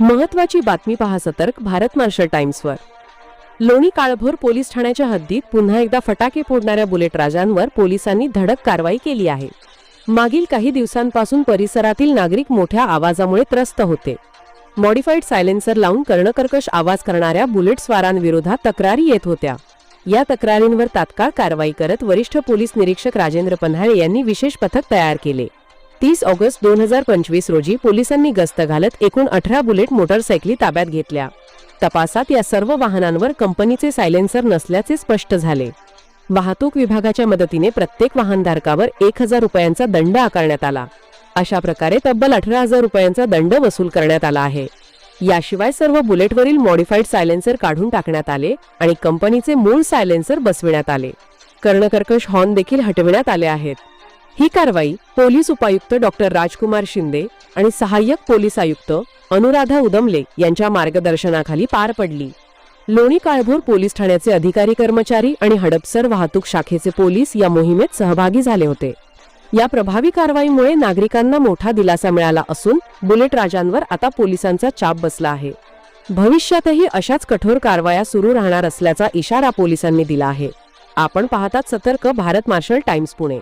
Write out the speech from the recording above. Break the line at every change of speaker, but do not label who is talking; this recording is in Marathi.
महत्त्वाची बातमी पहा सतर्क भारत मार्शल टाइम्सवर। लोणी काळभोर पोलीस ठाण्याच्या हद्दीत पुन्हा एकदा फटाके फोडणाऱ्या बुलेट राजांवर पोलिसांनी धडक कारवाई केली आहे। मागील काही दिवसांपासून परिसरातील नागरिक मोठ्या आवाजामुळे त्रस्त होते। मॉडिफाईड सायलेन्सर लावून कर्णकर्कश आवाज करणाऱ्या बुलेट स्वारांविरोधात तक्रारी येत होत्या। या तक्रारींवर तात्काळ कारवाई करत वरिष्ठ पोलीस निरीक्षक राजेंद्र पन्हाळे यांनी विशेष पथक तयार केले। 30 ऑगस्ट 2025 रोजी पोलिसांनी गस्त घालत एकूण 18 बुलेट मोटरसायकली ताब्यात घेतल्या। तपासात या सर्व वाहनांवर कंपनीचे सायलेन्सर नसल्याचे स्पष्ट झाले। वाहतूक विभागाच्या मदतीने प्रत्येक वाहनधारकावर 1000 रुपयांचा दंड आकारण्यात आला। अशा प्रकारे तब्बल 18,000 रुपयांचा दंड वसूल करण्यात आला आहे। याशिवाय सर्व बुलेटवरील मॉडिफाईड सायलेन्सर काढून टाकण्यात आले आणि कंपनीचे मूळ सायलेन्सर बसविण्यात आले। कर्णकर्कश हॉर्न देखील हटविण्यात आले आहेत। ही कारवाई पोलीस उपायुक्त डॉक्टर राजकुमार शिंदे आणि सहाय्यक पोलीस आयुक्त अनुराधा उदमले यांच्या मार्गदर्शनाखाली पार पडली। लोणी काळभोर पोलीस ठाण्याचे अधिकारी कर्मचारी आणि हडपसर वाहतूक शाखेचे पोलीस या मोहिमेत सहभागी झाले होते। या प्रभावी कारवाईमुळे नागरिकांना मोठा दिलासा मिळाला असून बुलेट राजांवर आता पोलिसांचा चाप बसला आहे। भविष्यातही अशाच कठोर कारवाया सुरू राहणार असल्याचा इशारा पोलिसांनी दिला आहे। आपण पाहतात सतर्क भारत मार्शल टाइम्स पुणे।